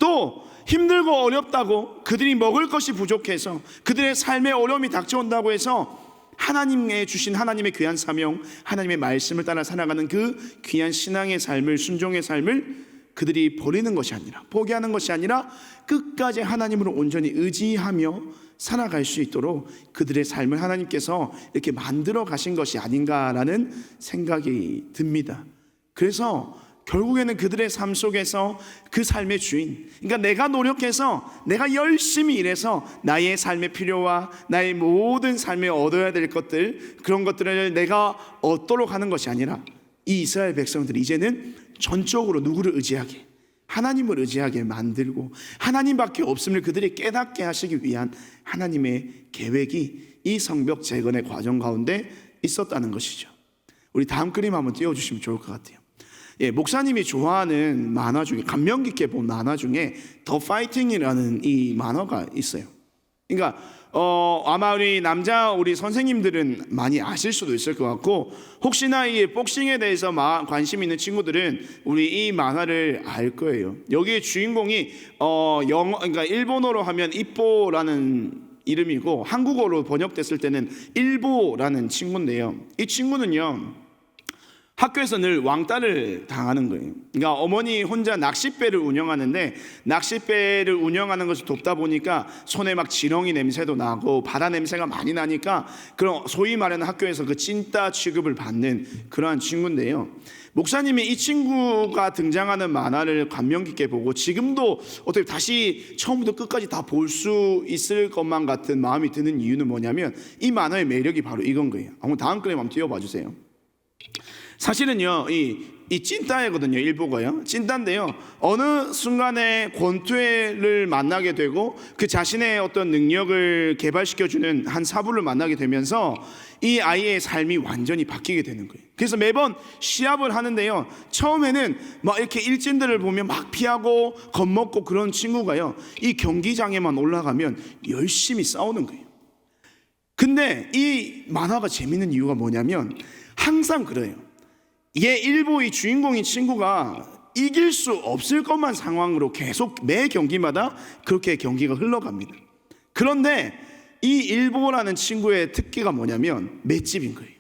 또 힘들고 어렵다고, 그들이 먹을 것이 부족해서 그들의 삶에 어려움이 닥쳐온다고 해서 하나님의 주신 하나님의 귀한 사명, 하나님의 말씀을 따라 살아가는 그 귀한 신앙의 삶을, 순종의 삶을 그들이 버리는 것이 아니라, 포기하는 것이 아니라 끝까지 하나님으로 온전히 의지하며 살아갈 수 있도록 그들의 삶을 하나님께서 이렇게 만들어 가신 것이 아닌가라는 생각이 듭니다. 그래서 결국에는 그들의 삶 속에서 그 삶의 주인, 그러니까 내가 노력해서 내가 열심히 일해서 나의 삶의 필요와 나의 모든 삶에 얻어야 될 것들, 그런 것들을 내가 얻도록 하는 것이 아니라 이 이스라엘 백성들이 이제는 전적으로 누구를 의지하게? 하나님을 의지하게 만들고 하나님밖에 없음을 그들이 깨닫게 하시기 위한 하나님의 계획이 이 성벽 재건의 과정 가운데 있었다는 것이죠. 우리 다음 그림 한번 띄워주시면 좋을 것 같아요. 목사님이 좋아하는 만화 중에, 감명 깊게 본 만화 중에 더 파이팅이라는 이 만화가 있어요. 그러니까 아마 우리 선생님들은 많이 아실 수도 있을 것 같고, 혹시나 이 복싱에 대해서 관심 있는 친구들은 우리 이 만화를 알 거예요. 여기에 주인공이 그러니까 일본어로 하면 이뽀라는 이름이고 한국어로 번역됐을 때는 일보라는 친구인데요. 이 친구는요, 학교에서 늘 왕따를 당하는 거예요. 그러니까 어머니 혼자 낚싯배를 운영하는데, 낚싯배를 운영하는 것을 돕다 보니까 손에 막 지렁이 냄새도 나고 바다 냄새가 많이 나니까, 그런 소위 말하는 학교에서 그 찐따 취급을 받는 그러한 친구인데요. 목사님이 이 친구가 등장하는 만화를 감명 깊게 보고 지금도 어떻게 다시 처음부터 끝까지 다 볼 수 있을 것만 같은 마음이 드는 이유는 뭐냐면, 이 만화의 매력이 바로 이건 거예요. 한번 다음 그림 한번 띄워봐 주세요. 사실은요, 이 찐따이거든요. 일보가요, 찐따인데요, 어느 순간에 권투를 만나게 되고 그 자신의 어떤 능력을 개발시켜주는 한 사부를 만나게 되면서 이 아이의 삶이 완전히 바뀌게 되는 거예요. 그래서 매번 시합을 하는데요, 처음에는 막 이렇게 일진들을 보면 막 피하고 겁먹고 그런 친구가요, 이 경기장에만 올라가면 열심히 싸우는 거예요. 근데 이 만화가 재밌는 이유가 뭐냐면 항상 그래요. 얘 일보의 주인공인 친구가 이길 수 없을 것만 상황으로 계속 매 경기마다 그렇게 경기가 흘러갑니다. 그런데 이 일보라는 친구의 특기가 뭐냐면 맷집인 거예요.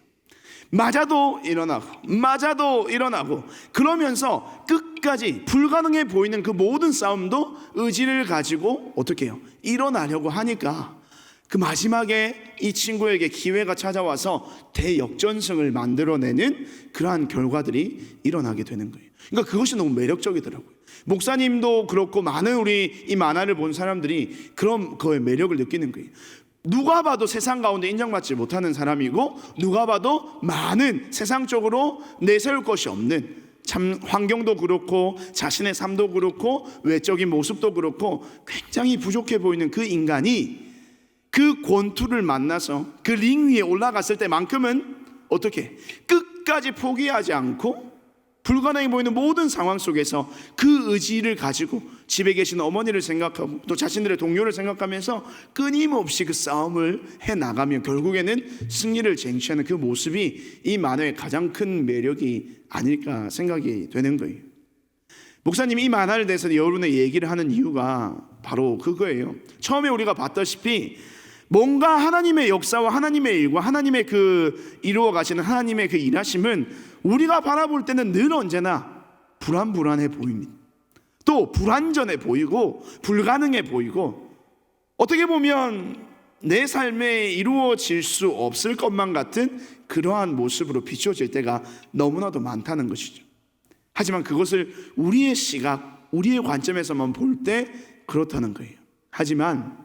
맞아도 일어나고 그러면서 끝까지 불가능해 보이는 그 모든 싸움도 의지를 가지고 어떻게 해요? 일어나려고 하니까 그 마지막에 이 친구에게 기회가 찾아와서 대역전승을 만들어내는 그러한 결과들이 일어나게 되는 거예요. 그러니까 그것이 너무 매력적이더라고요. 목사님도 그렇고 많은 우리 이 만화를 본 사람들이 그런 거의 매력을 느끼는 거예요. 누가 봐도 세상 가운데 인정받지 못하는 사람이고, 누가 봐도 많은 세상적으로 내세울 것이 없는, 참 환경도 그렇고 자신의 삶도 그렇고 외적인 모습도 그렇고 굉장히 부족해 보이는 그 인간이 그 권투를 만나서 그 링 위에 올라갔을 때만큼은 어떻게 끝까지 포기하지 않고 불가능해 보이는 모든 상황 속에서 그 의지를 가지고 집에 계신 어머니를 생각하고 또 자신들의 동료를 생각하면서 끊임없이 그 싸움을 해나가면 결국에는 승리를 쟁취하는 그 모습이 이 만화의 가장 큰 매력이 아닐까 생각이 되는 거예요. 목사님이 이 만화에 대해서 여러분의 얘기를 하는 이유가 바로 그거예요. 처음에 우리가 봤다시피 뭔가 하나님의 역사와 하나님의 일과 하나님의 그 이루어 가시는 하나님의 그 일하심은 우리가 바라볼 때는 늘 언제나 불안해 보입니다. 또 불완전해 보이고 불가능해 보이고 어떻게 보면 내 삶에 이루어질 수 없을 것만 같은 그러한 모습으로 비춰질 때가 너무나도 많다는 것이죠. 하지만 그것을 우리의 시각, 우리의 관점에서만 볼 때 그렇다는 거예요. 하지만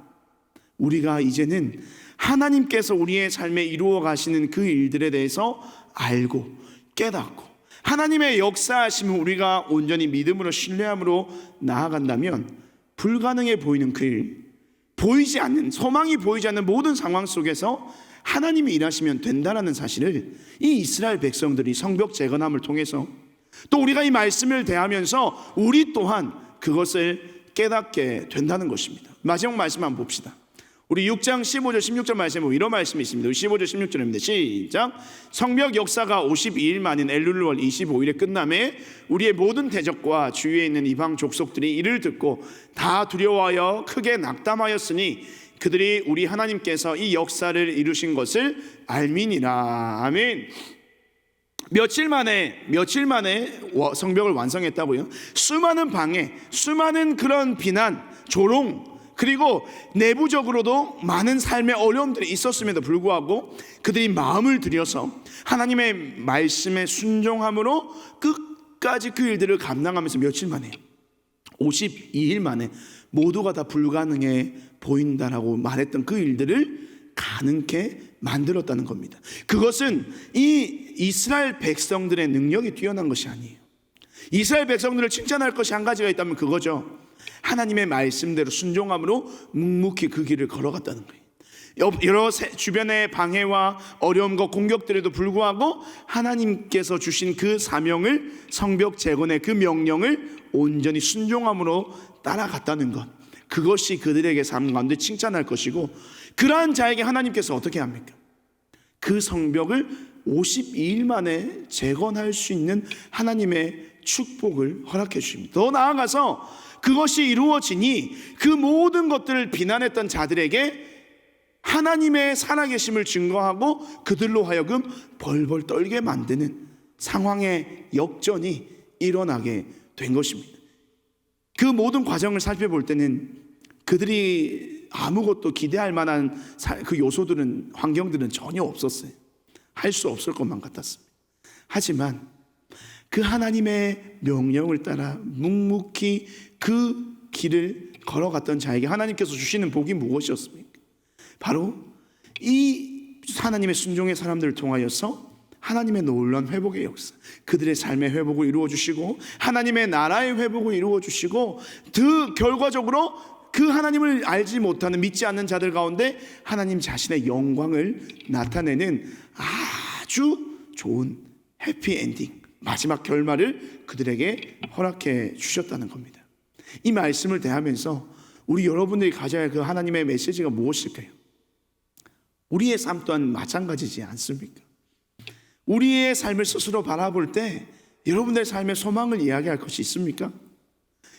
우리가 이제는 하나님께서 우리의 삶에 이루어 가시는 그 일들에 대해서 알고 깨닫고 하나님의 역사하심을 우리가 온전히 믿음으로 신뢰함으로 나아간다면 불가능해 보이는 그 일, 보이지 않는, 소망이 보이지 않는 모든 상황 속에서 하나님이 일하시면 된다는 사실을 이 이스라엘 백성들이 성벽 재건함을 통해서 또 우리가 이 말씀을 대하면서 우리 또한 그것을 깨닫게 된다는 것입니다. 마지막 말씀 한번 봅시다. 우리 6장 15절 16절 말씀에 이런 말씀이 있습니다. 15절 16절입니다. 시작. 성벽 역사가 52일 만인 엘룰월 25일에 끝남에 우리의 모든 대적과 주위에 있는 이방 족속들이 이를 듣고 다 두려워하여 크게 낙담하였으니 그들이 우리 하나님께서 이 역사를 이루신 것을 알미니라. 아멘. 며칠 만에 성벽을 완성했다고요? 수많은 방해, 수많은 그런 비난, 조롱, 그리고 내부적으로도 많은 삶의 어려움들이 있었음에도 불구하고 그들이 마음을 들여서 하나님의 말씀에 순종함으로 끝까지 그 일들을 감당하면서 며칠 만에 52일 만에 모두가 다 불가능해 보인다라고 말했던 그 일들을 가능케 만들었다는 겁니다. 그것은 이 이스라엘 백성들의 능력이 뛰어난 것이 아니에요. 이스라엘 백성들을 칭찬할 것이 한 가지가 있다면 그거죠. 하나님의 말씀대로 순종함으로 묵묵히 그 길을 걸어갔다는 거예요. 여러 주변의 방해와 어려움과 공격들에도 불구하고 하나님께서 주신 그 사명을, 성벽 재건의 그 명령을 온전히 순종함으로 따라갔다는 것, 그것이 그들에게 삶 가운데 칭찬할 것이고, 그러한 자에게 하나님께서 어떻게 합니까? 그 성벽을 52일 만에 재건할 수 있는 하나님의 축복을 허락해 주십니다. 더 나아가서 그것이 이루어지니 그 모든 것들을 비난했던 자들에게 하나님의 살아계심을 증거하고 그들로 하여금 벌벌 떨게 만드는 상황의 역전이 일어나게 된 것입니다. 그 모든 과정을 살펴볼 때는 그들이 아무것도 기대할 만한 그 요소들은, 환경들은 전혀 없었어요. 할 수 없을 것만 같았습니다. 하지만 그 하나님의 명령을 따라 묵묵히 그 길을 걸어갔던 자에게 하나님께서 주시는 복이 무엇이었습니까? 바로 이 하나님의 순종의 사람들을 통하여서 하나님의 놀라운 회복의 역사, 그들의 삶의 회복을 이루어 주시고 하나님의 나라의 회복을 이루어 주시고, 그 결과적으로 그 하나님을 알지 못하는, 믿지 않는 자들 가운데 하나님 자신의 영광을 나타내는 아주 좋은 해피엔딩, 마지막 결말을 그들에게 허락해 주셨다는 겁니다. 이 말씀을 대하면서 우리 여러분들이 가져야 할 그 하나님의 메시지가 무엇일까요? 우리의 삶 또한 마찬가지지 않습니까? 우리의 삶을 스스로 바라볼 때 여러분들의 삶의 소망을 이야기할 것이 있습니까?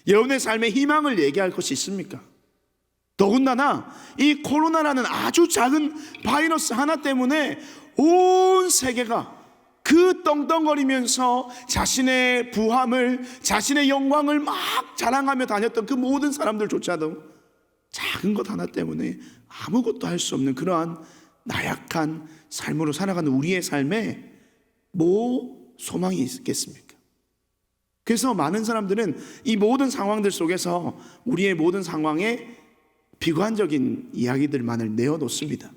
여러분의 삶의 희망을 얘기할 것이 있습니까? 더군다나 이 코로나라는 아주 작은 바이러스 하나 때문에 온 세계가 그 떵떵거리면서 자신의 부함을, 자신의 영광을 막 자랑하며 다녔던 그 모든 사람들조차도 작은 것 하나 때문에 아무것도 할 수 없는 그러한 나약한 삶으로 살아가는 우리의 삶에 뭐 소망이 있겠습니까? 그래서 많은 사람들은 이 모든 상황들 속에서 우리의 모든 상황에 비관적인 이야기들만을 내어놓습니다.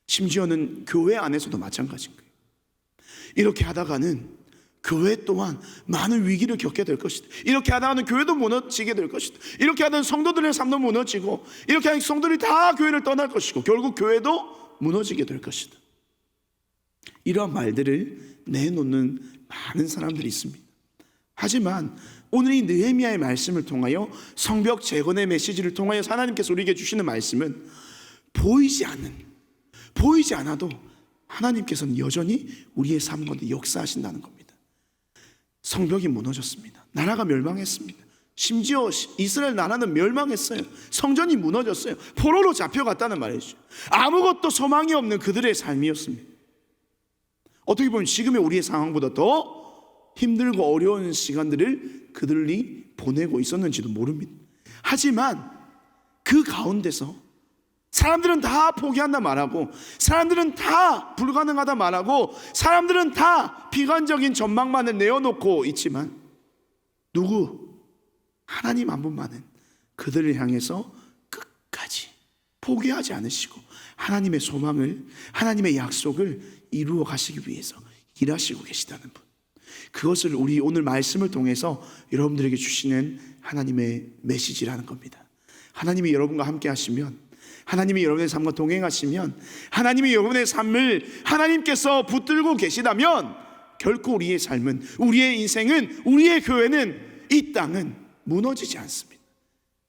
심지어는 교회 안에서도 마찬가지인 거예요. 이렇게 하다가는 교회 또한 많은 위기를 겪게 될 것이다. 이렇게 하다가는 교회도 무너지게 될 것이다. 이렇게 하다는 성도들의 삶도 무너지고, 이렇게 하는 성도들이 다 교회를 떠날 것이고, 결국 교회도 무너지게 될 것이다. 이러한 말들을 내놓는 많은 사람들이 있습니다. 하지만 오늘 이 느헤미야의 말씀을 통하여, 성벽 재건의 메시지를 통하여 하나님께서 우리에게 주시는 말씀은 보이지 않아도 하나님께서는 여전히 우리의 삶 가운데 역사하신다는 겁니다. 성벽이 무너졌습니다. 나라가 멸망했습니다. 심지어 이스라엘 나라는 멸망했어요. 성전이 무너졌어요. 포로로 잡혀갔다는 말이죠. 아무것도 소망이 없는 그들의 삶이었습니다. 어떻게 보면 지금의 우리의 상황보다 더 힘들고 어려운 시간들을 그들이 보내고 있었는지도 모릅니다. 하지만 그 가운데서 사람들은 다 포기한다 말하고, 사람들은 다 불가능하다 말하고, 사람들은 다 비관적인 전망만을 내어놓고 있지만, 하나님 한 분만은 그들을 향해서 끝까지 포기하지 않으시고 하나님의 소망을, 하나님의 약속을 이루어 가시기 위해서 일하시고 계시다는 분, 그것을 우리 오늘 말씀을 통해서 여러분들에게 주시는 하나님의 메시지라는 겁니다. 하나님이 여러분과 함께 하시면, 하나님이 여러분의 삶과 동행하시면, 하나님이 여러분의 삶을 하나님께서 붙들고 계시다면 결코 우리의 삶은, 우리의 인생은, 우리의 교회는, 이 땅은 무너지지 않습니다.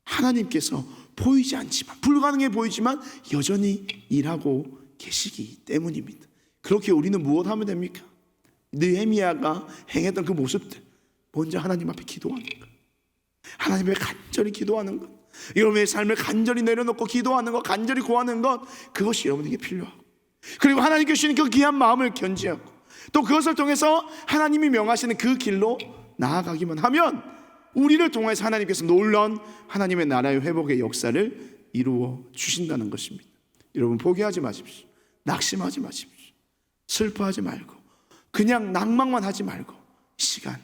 하나님께서 보이지 않지만, 불가능해 보이지만 여전히 일하고 계시기 때문입니다. 그렇게 우리는 무엇 하면 됩니까? 느헤미야가 행했던 그 모습들, 먼저 하나님 앞에 기도하는 것, 하나님 앞에 간절히 기도하는 것, 여러분의 삶을 간절히 내려놓고 기도하는 것, 간절히 구하는 것, 그것이 여러분에게 필요하고, 그리고 하나님께 주시는 그 귀한 마음을 견지하고, 또 그것을 통해서 하나님이 명하시는 그 길로 나아가기만 하면 우리를 통해서 하나님께서 놀라운 하나님의 나라의 회복의 역사를 이루어 주신다는 것입니다. 여러분, 포기하지 마십시오. 낙심하지 마십시오. 슬퍼하지 말고, 그냥 낭만만 하지 말고, 이 시간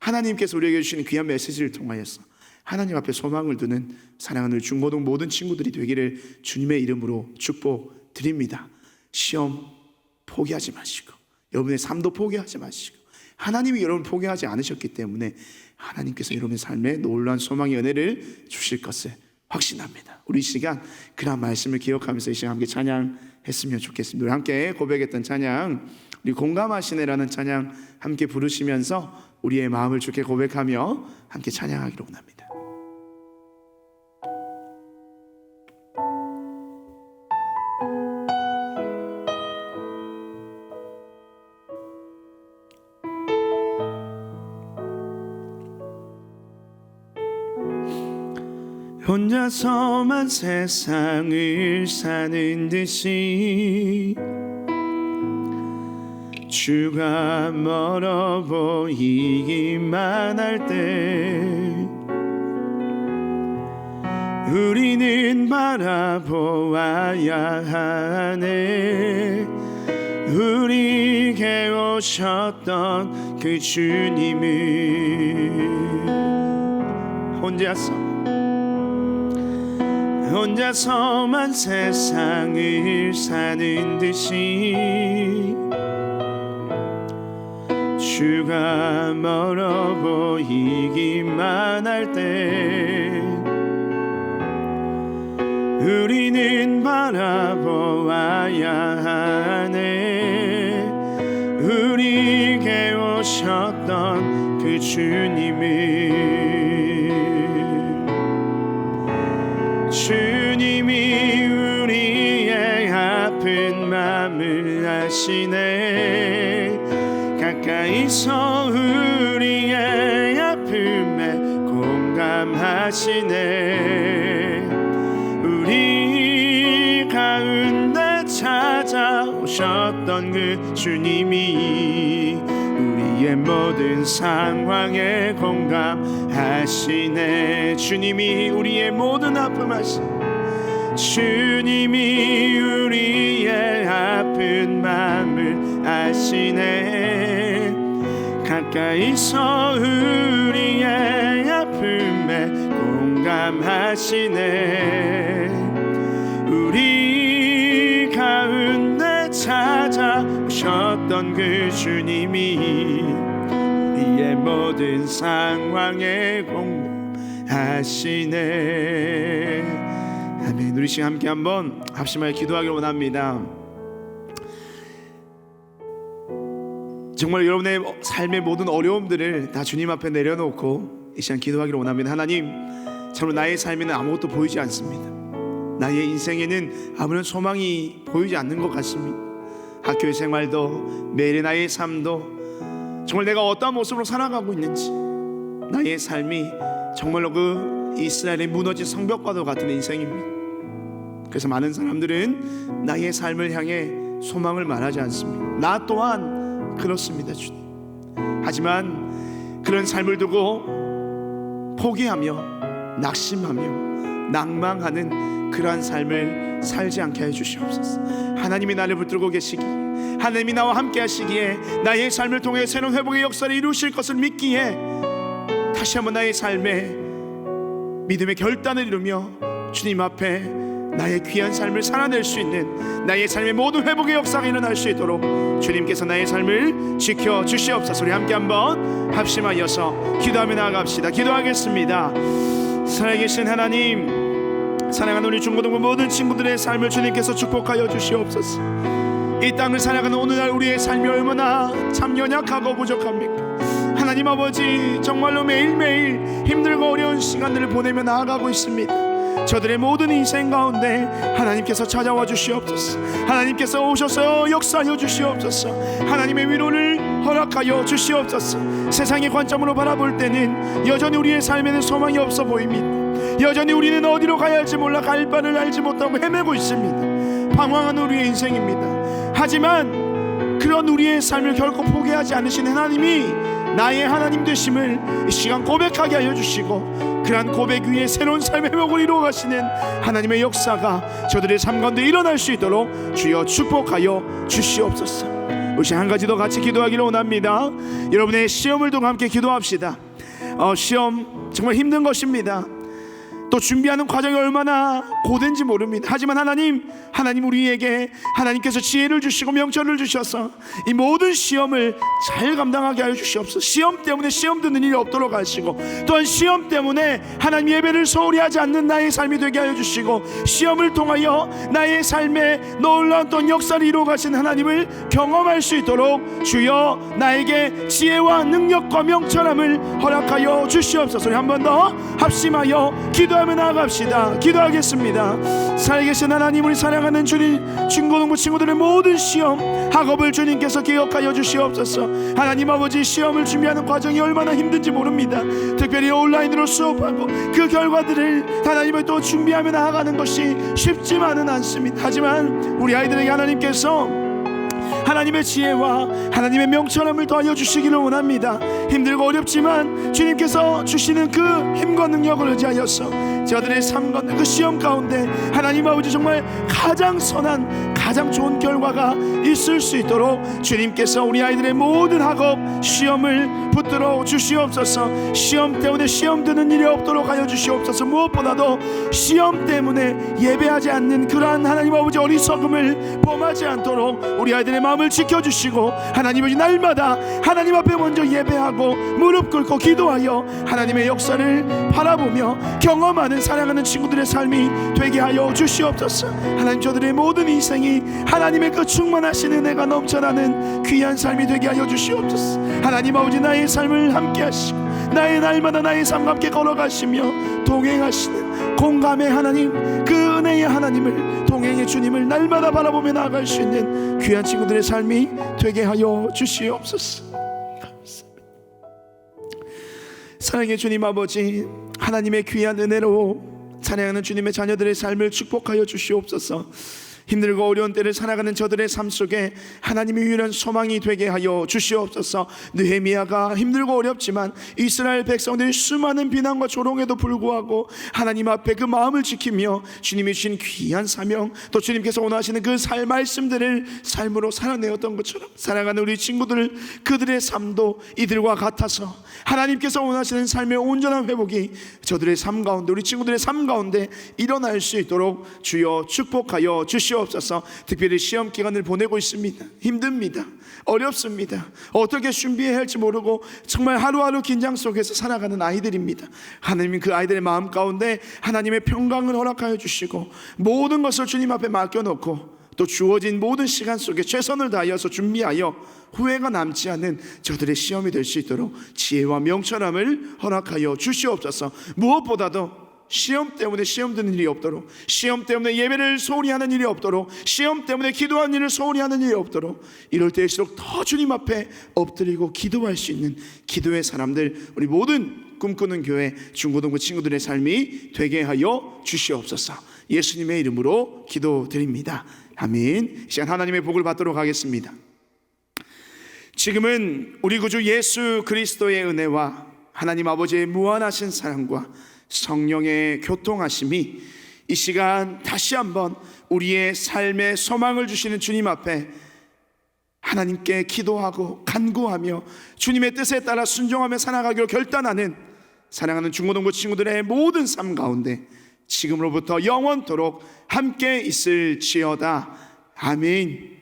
하나님께서 우리에게 주시는 귀한 메시지를 통하여서 하나님 앞에 소망을 두는 사랑하는 중고등 모든 친구들이 되기를 주님의 이름으로 축복드립니다. 시험 포기하지 마시고 여러분의 삶도 포기하지 마시고 하나님이 여러분을 포기하지 않으셨기 때문에 하나님께서 여러분의 삶에 놀라운 소망의 은혜를 주실 것을 확신합니다. 우리 이 시간 그런 말씀을 기억하면서 이 시간 함께 찬양했으면 좋겠습니다. 우리 함께 고백했던 찬양, 우리 공감하시네라는 찬양 함께 부르시면서 우리의 마음을 주께 고백하며 함께 찬양하기로 원합니다. 혼자서만 세상을 사는 듯이 주가 멀어 보이기만 할 때 우리는 바라보아야 하네. 우리에게 오셨던 그 주님을 혼자서만 세상을 사는 듯이 주가 멀어 보이기만 할 때 우리는 바라보아야 하네. 우리에게 오셨던 그 주님이 우리의 아픈 마음을 아시네. 가까이서 우리의 아픔에 공감하시네. 우리 가운데 찾아오셨던 그 주님이 우리의 모든 상황에 공감하시네. 주님이 우리의 모든 아픔 아시네. 주님이 우리의 아픈 마음을 아시네. 가까이서 우리의 아픔에 공감하시네. 우리 가운데 찾아오셨던 그 주님이 우리의 모든 상황에 공감하시네. 아멘. 우리 시간 함께 한번 합심하여 기도하기를 원합니다. 정말 여러분의 삶의 모든 어려움들을 다 주님 앞에 내려놓고 이 시간 기도하기를 원합니다. 하나님, 정말 나의 삶에는 아무것도 보이지 않습니다. 나의 인생에는 아무런 소망이 보이지 않는 것 같습니다. 학교의 생활도 매일의 나의 삶도 정말 내가 어떠한 모습으로 살아가고 있는지, 나의 삶이 정말로 그 이스라엘의 무너진 성벽과도 같은 인생입니다. 그래서 많은 사람들은 나의 삶을 향해 소망을 말하지 않습니다. 나 또한 그렇습니다, 주님. 하지만 그런 삶을 두고 포기하며 낙심하며 낭망하는 그러한 삶을 살지 않게 해주시옵소서. 하나님이 나를 붙들고 계시기에, 하나님이 나와 함께 하시기에 나의 삶을 통해 새로운 회복의 역사를 이루실 것을 믿기에 다시 한번 나의 삶에 믿음의 결단을 이루며 주님 앞에 나의 귀한 삶을 살아낼 수 있는 나의 삶의 모든 회복의 역사가 일어날 수 있도록 주님께서 나의 삶을 지켜주시옵소서. 우리 함께 한번 합심하여서 기도하며 나아갑시다. 기도하겠습니다. 살아계신 하나님, 사랑하는 우리 중고등부 모든 친구들의 삶을 주님께서 축복하여 주시옵소서. 이 땅을 살아가는 오늘날 우리의 삶이 얼마나 참 연약하고 부족합니까? 하나님 아버지, 정말로 매일매일 힘들고 어려운 시간들을 보내며 나아가고 있습니다. 저들의 모든 인생 가운데 하나님께서 찾아와 주시옵소서. 하나님께서 오셔서 역사하여 주시옵소서. 하나님의 위로를 허락하여 주시옵소서. 세상의 관점으로 바라볼 때는 여전히 우리의 삶에는 소망이 없어 보입니다. 여전히 우리는 어디로 가야 할지 몰라 갈 바를 알지 못하고 헤매고 있습니다. 방황한 우리의 인생입니다. 하지만 그런 우리의 삶을 결코 포기하지 않으신 하나님이 나의 하나님 되심을 이 시간 고백하게 하여 주시고, 그러한 고백 위에 새로운 삶의 회복을 이루어 가시는 하나님의 역사가 저들의 삶 가운데 일어날 수 있도록 주여 축복하여 주시옵소서. 우리 한 가지 더 같이 기도하기를 원합니다. 여러분의 시험을 통해 함께 기도합시다. 시험 정말 힘든 것입니다. 또 준비하는 과정이 얼마나 고된지 모릅니다. 하지만 하나님 우리에게 하나님께서 지혜를 주시고 명철을 주셔서 이 모든 시험을 잘 감당하게 하여 주시옵소서. 시험 때문에 시험 듣는 일이 없도록 하시고, 또한 시험 때문에 하나님 예배를 소홀히 하지 않는 나의 삶이 되게 하여 주시고, 시험을 통하여 나의 삶에 놀라운 또 역사를 이루어 가신 하나님을 경험할 수 있도록 주여 나에게 지혜와 능력과 명철함을 허락하여 주시옵소서. 한 번 더 합심하여 기도하며 나아갑시다. 기도하겠습니다. 살아계신 하나님, 우리 사랑하는 주님, 중고등부 친구들의 모든 시험 학업을 주님께서 기억하여 주시옵소서. 하나님 아버지, 시험을 준비하는 과정이 얼마나 힘든지 모릅니다. 특별히 온라인으로 수업하고 그 결과들을 하나님을 또 준비하며 나아가는 것이 쉽지만은 않습니다. 하지만 우리 아이들에게 하나님께서 하나님의 지혜와 하나님의 명철함을 더하여 주시기를 원합니다. 힘들고 어렵지만 주님께서 주시는 그 힘과 능력을 의지하여서 저들의 삶 가운데, 그 시험 가운데 하나님 아버지 정말 가장 선한, 가장 좋은 결과가 있을 수 있도록 주님께서 우리 아이들의 모든 학업 시험을 붙들어 주시옵소서. 시험 때문에 시험 드는 일이 없도록 하여 주시옵소서. 무엇보다도 시험 때문에 예배하지 않는 그러한 하나님 아버지 어리석음을 범하지 않도록 우리 아이들의 마음을 지켜주시고, 하나님 아버지 날마다 하나님 앞에 먼저 예배하고 무릎 꿇고 기도하여 하나님의 역사를 바라보며 경험하는 사랑하는 친구들의 삶이 되게 하여 주시옵소서. 하나님, 저들의 모든 인생이 하나님의 그 충만하신 은혜가 넘쳐나는 귀한 삶이 되게 하여 주시옵소서. 하나님 아버지, 나의 삶을 함께 하시고 나의 날마다 나의 삶과 함께 걸어가시며 동행하시는 공감의 하나님, 그 은혜의 하나님을, 동행의 주님을 날마다 바라보며 나아갈 수 있는 귀한 친구들의 삶이 되게 하여 주시옵소서. 사랑의 주님 아버지, 하나님의 귀한 은혜로 찬양하는 주님의 자녀들의 삶을 축복하여 주시옵소서. 힘들고 어려운 때를 살아가는 저들의 삶 속에 하나님의 유일한 소망이 되게 하여 주시옵소서. 느헤미야가 힘들고 어렵지만 이스라엘 백성들이 수많은 비난과 조롱에도 불구하고 하나님 앞에 그 마음을 지키며 주님이 주신 귀한 사명, 또 주님께서 원하시는 그 말씀들을 삶으로 살아내었던 것처럼 살아가는 우리 친구들, 그들의 삶도 이들과 같아서 하나님께서 원하시는 삶의 온전한 회복이 저들의 삶 가운데, 우리 친구들의 삶 가운데 일어날 수 있도록 주여 축복하여 주시옵소서. 특별히 시험 기간을 보내고 있습니다. 힘듭니다. 어렵습니다. 어떻게 준비해야 할지 모르고 정말 하루하루 긴장 속에서 살아가는 아이들입니다. 하나님은 그 아이들의 마음 가운데 하나님의 평강을 허락하여 주시고 모든 것을 주님 앞에 맡겨놓고 또 주어진 모든 시간 속에 최선을 다하여서 준비하여 후회가 남지 않는 저들의 시험이 될 수 있도록 지혜와 명철함을 허락하여 주시옵소서. 무엇보다도 시험 때문에 시험 드는 일이 없도록, 시험 때문에 예배를 소홀히 하는 일이 없도록, 시험 때문에 기도하는 일을 소홀히 하는 일이 없도록, 이럴 때일수록 더 주님 앞에 엎드리고 기도할 수 있는 기도의 사람들, 우리 모든 꿈꾸는 교회 중고등부 친구들의 삶이 되게 하여 주시옵소서. 예수님의 이름으로 기도드립니다. 아멘. 이 시간 하나님의 복을 받도록 하겠습니다. 지금은 우리 구주 예수 그리스도의 은혜와 하나님 아버지의 무한하신 사랑과 성령의 교통하심이 이 시간 다시 한번 우리의 삶에 소망을 주시는 주님 앞에 하나님께 기도하고 간구하며 주님의 뜻에 따라 순종하며 살아가기로 결단하는 사랑하는 중고등부 친구들의 모든 삶 가운데 지금으로부터 영원토록 함께 있을지어다. 아멘.